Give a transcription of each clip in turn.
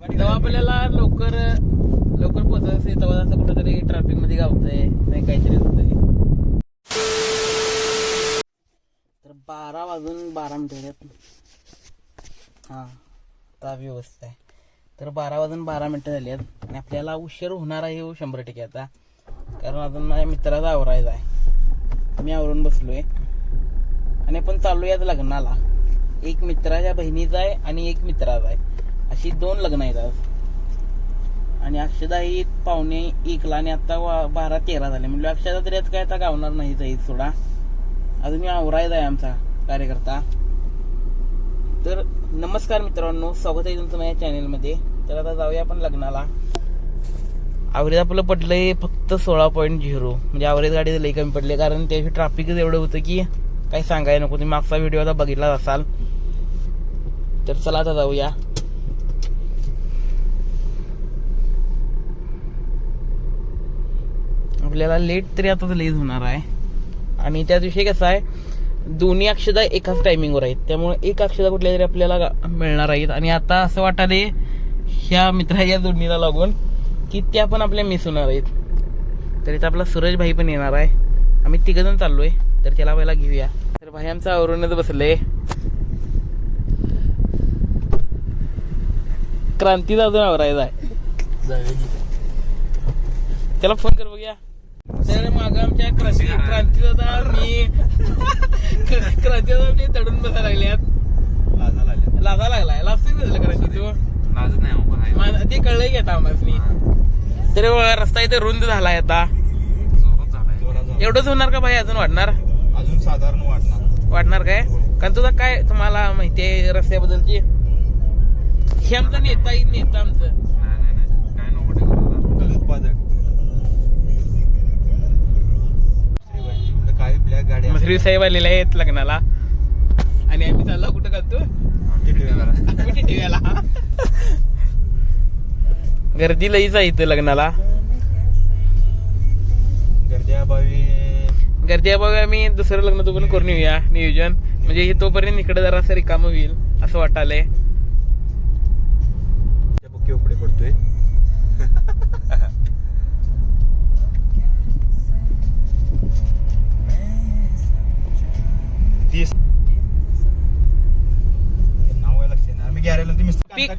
तेव्हा आपल्याला लवकर पोहोचायचं असेल तेव्हा असं कुठंतरी ट्रॅफिक मध्ये गावतंय नाही काहीतरी होतंय. तर 12:12 हा आता व्यवस्था आहे. तर 12:12 झाली आहेत आणि आपल्याला उशीर होणार आहे 100% आता, कारण अजून माझ्या मित्राचा आवरायचा आहे. मी आवरून बसलोय आणि आपण चालूयात लग्नाला. एक मित्राच्या बहिणीचा आहे आणि एक मित्राचा आहे, अशी 2 लग्न आहेत आज. आणि अक्षदा ही 12:45 आणि आता 12:13 झाले. म्हणजे अक्षदा तरी आज काय आता गावणार नाही जाईल सोडा, अजून मी आवरायचा आहे आमचा कार्यकर्ता. तर नमस्कार मित्रांनो, स्वागत आहे तुमचं माझ्या चॅनेलमध्ये. तर आता जाऊया आपण लग्नाला. ॲव्हरेज आपलं पडलंय फक्त 16.0, म्हणजे ॲव्हरेज गाडी लई कमी पडले, कारण त्याची ट्रॅफिकच एवढं होतं की काही सांगायला नको. तुम्ही मागचा व्हिडिओ आता बघितलाच असाल. तर चला आता जाऊया. आपल्याला लेट तरी आता लेट होणार आहे. आणि त्या दिवशी कसं आहे, दोन्ही अक्षदा एकाच टायमिंगवर आहेत, त्यामुळे एक अक्षदा कुठल्या तरी आपल्याला मिळणार आहेत. आणि आता असं वाटाले ह्या मित्राच्या जोडणीला लागून की त्या पण आपल्या मिस होणार आहेत. तर इथं आपला सूरज भाई पण येणार आहे. आम्ही 3 जण चाललोय, तर त्याला पहिला घेऊया. तर भाई आमचं आवरूनच बसलंय. क्रांती अजून आवरायचा आहे, त्याला फोन कर बघूया. तर माग आमच्या क्रांती दादा मी तडून बसायला लागल्यात. लाजा लागलाय. लाजतोय क्रांती तू? ते कळलंय की आता आम्हाला. तर रस्ता इथे रुंद झालाय आता. एवढंच होणार का भाई? अजून वाढणार? अजून साधारण वाढणार काय? कारण तुझा काय तुम्हाला माहितीये रस्त्याबद्दलची? हे आमचा नेता आमचं उत्पादक काही ब्लॅक गाडी मसरी साहेब आलेले आहेत लग्नाला. आणि आम्ही चाललो कुठं करतो? टिटव्याला. गर्दी लईच आहे इथं लग्नाला. गर्दी अभावी आम्ही दुसरं लग्न तो पण करून येऊया नियोजन, म्हणजे हे तोपर्यंत इकडे जरा असं रिकामं होईल असं वाटायलंय. उपडे पडतोय.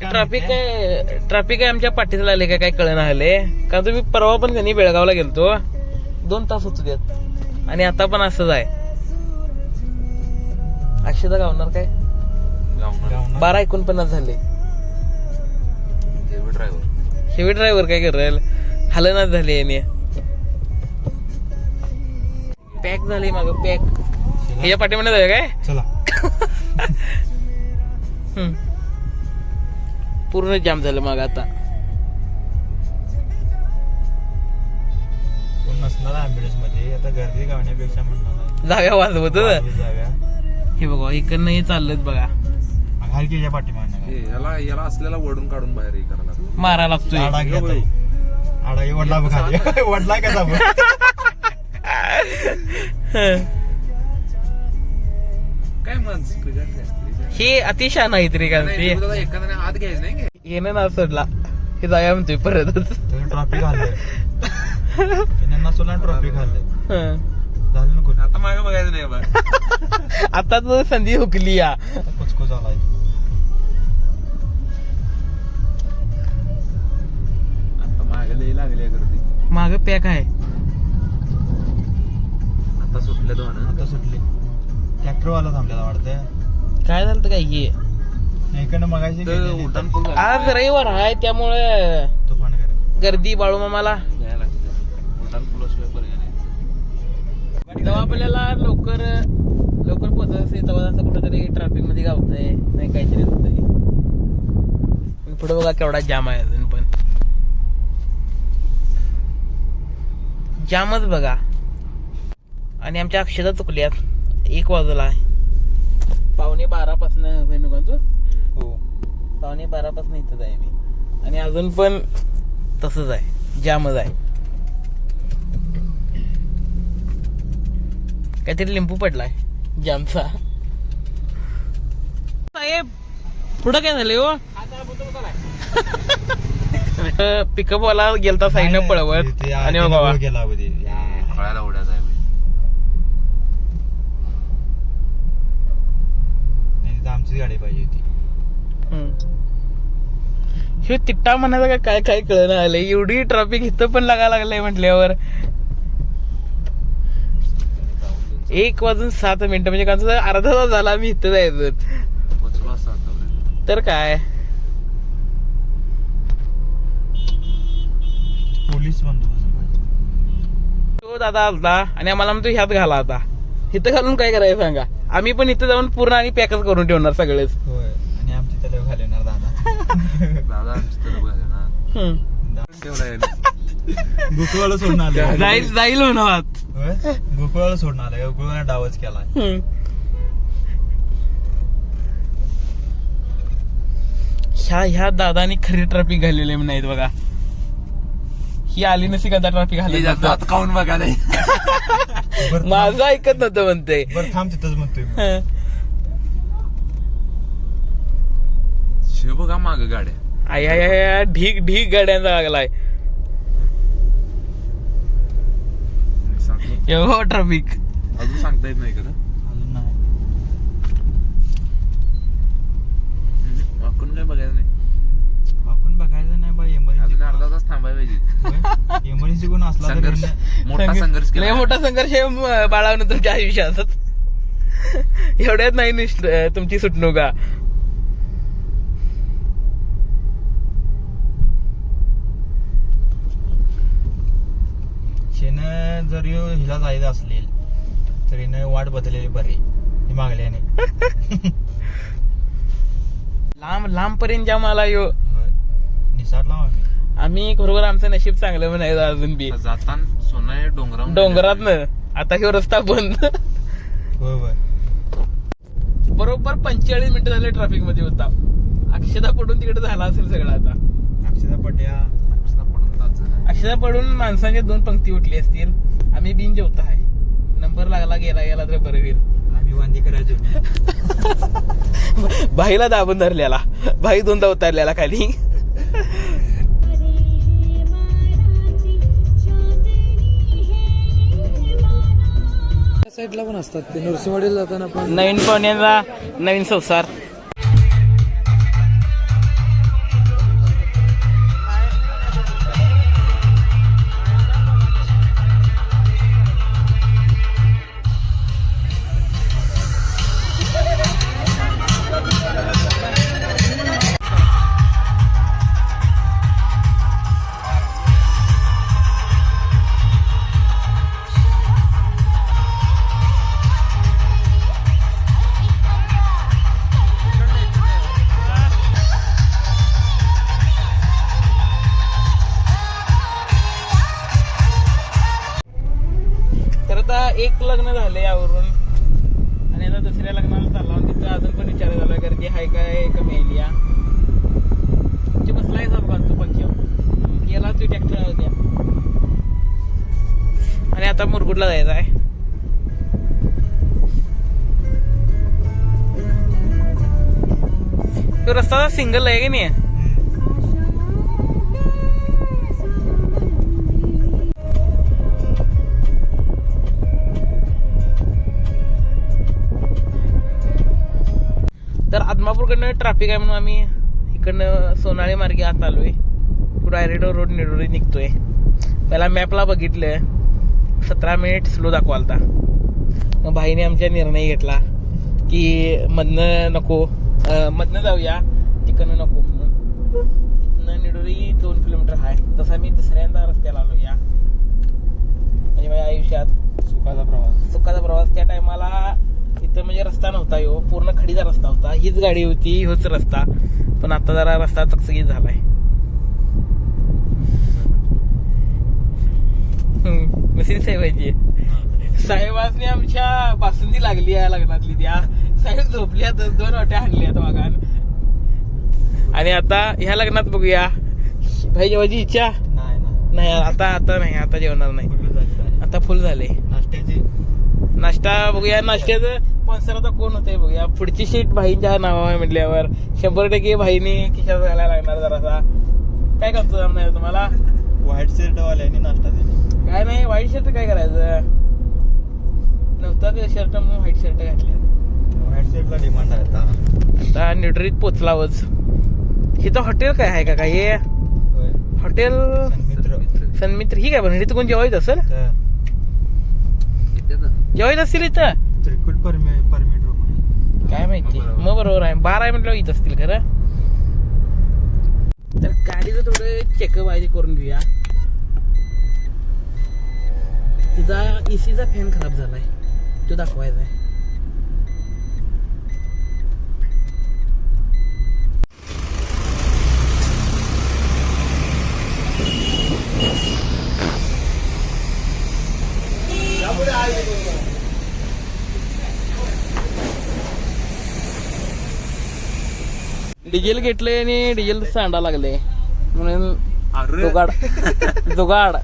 ट्रॅफिक आहे आमच्या पाठीला लागले काय कळना आले. कारण तुम्ही परवा पण त्यांनी बेळगावला गेलतो, 2 तास होतो त्यात. आणि आता पण असंच आहे. अक्षदा गावणार काय? 12:49 झाले. हेवी ड्रायव्हर काय करेल? हलनाच झाले याने. पॅक झाले माग पॅक. ह्याच्या पाठीमध्ये जाऊया काय? चला. पूर्ण जाम झालं मग आता. कोण नसणार ऍम्ब्युलन्स मध्ये. आता गर्दी गावण्यापेक्षा म्हणणार जाव्या वाजवत जाव्या. हे बघा इकडनं हे चाललंच बघा. हलकीच्या पाठीमागं याला असलेला वडून काढून बाहेर हे करायला मारा लागतोय. आडा वडला बघा. वडला कसा काय माणसं हे अतिशय नाही तरी का ते एखाद्याने हात घ्यायचं नाही. येणं ना सोडला हे जाऊया म्हणतोय परत. ट्रॉफिक आलंय. ट्रॉफिक आलंय. झालं नको आता मागे बघायचं नाही बघ. आता तर संधी हुकली या. कुचकुच आलाय. आता मागे लई लागली गर्दी. माग पॅक आहे. आता सुटले 2. आता सुटली. ट्रॅक्टरवाला थांबलेला वाटतंय. काय झालं तर काय हे इकडनं मगाशी उड्डाण पूल आज रविवार आहे त्यामुळे तुफान गर्दी बाळू मामाला. घ्यायला लागतं. उड्डाण पुलाशिवाय पर्याय नाही. तेव्हा आपल्याला लवकर पोहोचायचं असेल तेव्हा असं कुठंतरी ट्रॅफिक मध्ये गावतंय नाही काहीतरी होतंय. पुढे बघा केवढा जाम आहे अजून पण. जामच बघा. आणि आमच्या अक्षदा चुकल्यात. 1 वाजला आहे. 12:15 पासून तू? हो. 12:15 पासून इथंच आहे मी. आणि अजून पण तसंच आहे, जामच आहे. काहीतरी लिंबू पडलाय जामचा. साहेब पुढं काय झाले हो? पिकअप वाला गेलता साईडनं पळवत आणि बघा गेला अगोदर. खळायला उड्यात आहे नाही तर आमचीच गाडी पाहिजे होती. हे तिट्टा म्हणायचं का काय काय कळणं आलंय. एवढी ट्रॅफिक इथं पण लागायला लागलंय म्हटल्यावर 1:07 म्हणजे का अर्धा तास झाला आम्ही इथं जायचं पोचलो असं आतापर्यंत. तर काय. पोलीस बंदोबस्त पाहिजे. तो दादा आलता आणि आम्हाला म्हणतो ह्यात घाला आता. इथं घालून काय करायचं सांगा. आम्ही पण इथं जाऊन पूर्ण आणि पॅकच करून ठेवणार सगळेच. होय आणि आमची तले घालवणार दादा. दादा आमची तर बघ ना ठेवलाय गोकुळाला सोडून आले. जाईल म्हणा. गोकुळाला सोडून आले. गोकुळाला डावच केला. ह्या दादानी खरी ट्रॅफिक घाललेली नाहीत बघा. ही आली नसती का ट्रॅफिक घालली आता खाऊन बघा नाही. माझं ऐकत नव्हतं म्हणते. बरं थांब तिथंच म्हणतोय. शिव बघा माग गाड्या. आय ढीक ढीक गाड्यांचा लागलाय. एवढं ट्रॅफिक अजून सांगता येत नाही का? अजून नाही. वाकून काय बघायचं नाही. आपण बघायचं नाही बाई. अजून अर्धा तास थांबायला पाहिजे. एमर्जन्सी कोण असला तर संघर्ष मोठा संघर्ष लय केला. मोठा संघर्ष आहे बाळावनं तुमच्या आयुष्यात. एवढ्यात नाही तुमची सुटणुका. शेन जर हिला जायचं असेल तर हिनं वाट बदललेली बरी मागल्याने. लांब पर्यंत जाम आला यो. निसारला आम्ही खरोखर आमचं नशीब चांगलं म्हणायचं अजून बी. जाताना सोना डोंगरातनं आता ह्यो रस्ता बंद. होय होय. बरोबर 45 मिनिटं झाले ट्रॅफिक मध्ये होता. अक्षता पडून तिकडे झाला असेल सगळं आता. अक्षता पट्या अक्षता पडून माणसांच्या 2 पंक्ती उठली असतील. आम्ही बिन जेवता आहे. नंबर लागला गेला तर बरं होईल. आम्ही वांदी करायचो. भाईला दाबून धरलेला. भाई 2दा उतरलेला खाली. साईडला पण असतात ते नरसिंहवाडीला जाताना पण. नवीन पाहुण्यांचा नवीन संसार. एक लग्न झालं यावरून आणि आता दुसऱ्या लग्नाला चालला. तिथं अजून पण विचार झाला गर्दी हाय काय कमी आली. तुमची बसलाय तू पंक्ष गेला तू ट्रॅक्टर होत्या. आणि आता मुरगुडला जायचं आहे. तो रस्ता सिंगल आहे की नाही. तर आदमापूरकडनं ट्रॅफिक आहे म्हणून आम्ही इकडनं सोनाळी मार्गे आत आलोय. डायरेक्ट रोड निडोरी निघतोय. पहिला मॅपला बघितलं 17 मिनिट स्लो दाखवालता. मग भाईने आमच्या निर्णय घेतला की मधनं नको, मधनं जाऊया, तिकडनं नको म्हणून. तिथनं निडोरी 2 किलोमीटर आहे. तसा मी दुसऱ्यांदा रस्त्याला आलो या म्हणजे माझ्या आयुष्यात सुखाचा प्रवास. त्या टायमाला इथं म्हणजे रस्ता नव्हता. यो पूर्ण खडीचा रस्ता होता. हीच गाडी होती, ह्योच रस्ता. पण आता जरा रस्ता चकचकीत झालाय. नशीब साहेबांची साहेबांनी आमच्या बासुंदी लागली आहे लग्नातली. त्या साहेब झोपल्या 2 वाट्या हाणल्यात वागान. आणि आता ह्या लग्नात बघूया भाई जेवायची इच्छा नाही. आता नाही, आता जेवणार नाही. आता फुल झाले. नाश्ता बघूया. नाश्त्याचं स्पॉन्सर आता कोण होतंय बघूया. पुढची शीट भाईंच्या नावावर म्हटल्यावर 100% भाईने खिशात घालायला लागणार जरासा. काय का नाही तुम्हाला? व्हाईट शर्ट वाल्याने नाश्ता दिला. काय नाही, व्हाईट शर्ट काय करायचं नव्हता का शर्ट म्हणून व्हाईट शर्ट घातले. व्हाईट शर्टला डिमांड आहे आता. आता न्यूट्रीत पोचलावच. इथं हॉटेल काय आहे का हे होय. हॉटेल मित्र सन्मित्र ही काय पण इथं कोण जेवायचं असेल? जेवायचं असतील इथं त्रिकुट परमिट रोड. काय माहिती. मग बरोबर आहे, 12 मिनिटं येत असतील खरं. तर गाडीचं थोडं चेकअप आहे करून घेऊया. तिचा एसीचा फॅन खराब झालाय, तो दाखवायचा आहे. डिझेल घेतलंय आणि डिझेल सांडा लागले म्हणून जुगाड जुगाड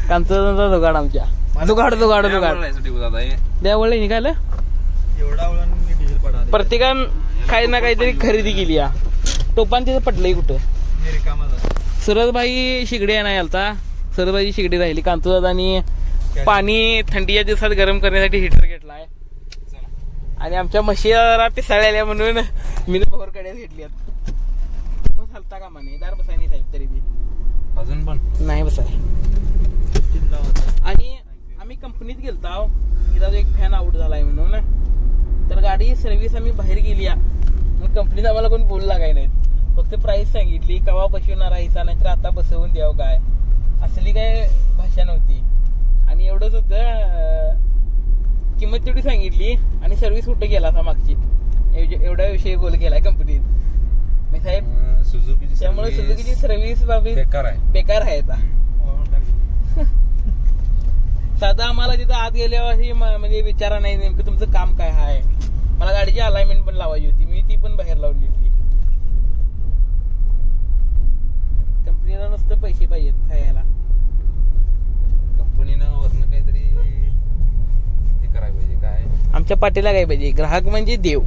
कांचा जुगाड आमच्या जुगाड जुगाड जुगाड त्यावेळी निघालं. एवढा वेळाने डिझेल पडाले. प्रत्येकान काही ना काहीतरी खरेदी केली या. टोपान तिथं पडलंय कुठं. सरसबाई शिगडी नाही आलता. सरसबाई शिगडी राहिली. कांतू दादानी पाणी थंडीच्या दिवसात गरम करण्यासाठी हिटर घेतलाय आणि आमच्या म्हशीला पिसाळल्या म्हणून मी भोरकड्यात घेतली. मग चालता का म्हणे दार बसाय नाही साहेब तरी बी अजून पण नाही बसाय. आणि आम्ही कंपनीत गेलतो. तिथं एक फॅन आउट झालाय म्हणून, तर गाडी सर्व्हिस आम्ही बाहेर गेली. मग कंपनीत आम्हाला कोण बोलला काय नाहीत. फक्त प्राइस सांगितली, कवा बसवणार आहे नाहीतर आता बसवून द्यावं काय, असली काय भाषा नव्हती. आणि एवढंच होतं, किंमत तेवढी सांगितली आणि सर्व्हिस कुठं गेला असा मागची एवढा विषय गोल केलाय कंपनीत. मी साहेब त्यामुळे सुझुकीची सर्व्हिस बाबी बेकार आहे आता. साधा आम्हाला तिथं आत गेल्यावर म्हणजे विचारा नाही नेमकं तुमचं काम काय आहे. मला गाडीची अलाइनमेंट पण लावायची होती, मी ती पण बाहेर लावून घेतली. कंपनीला नुसतं पैसे पाहिजेत खायला. कंपनीनं वरनं काहीतरी हे करायला पाहिजे. काय आमच्या पाठीला काय पाहिजे, ग्राहक म्हणजे देव.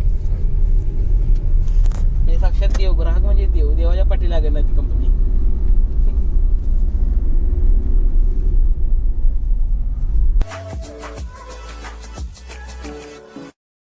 म्हणजे साक्षात देव, ग्राहक म्हणजे देव. देवाच्या पाठीला लागेल ना ती कंपनी.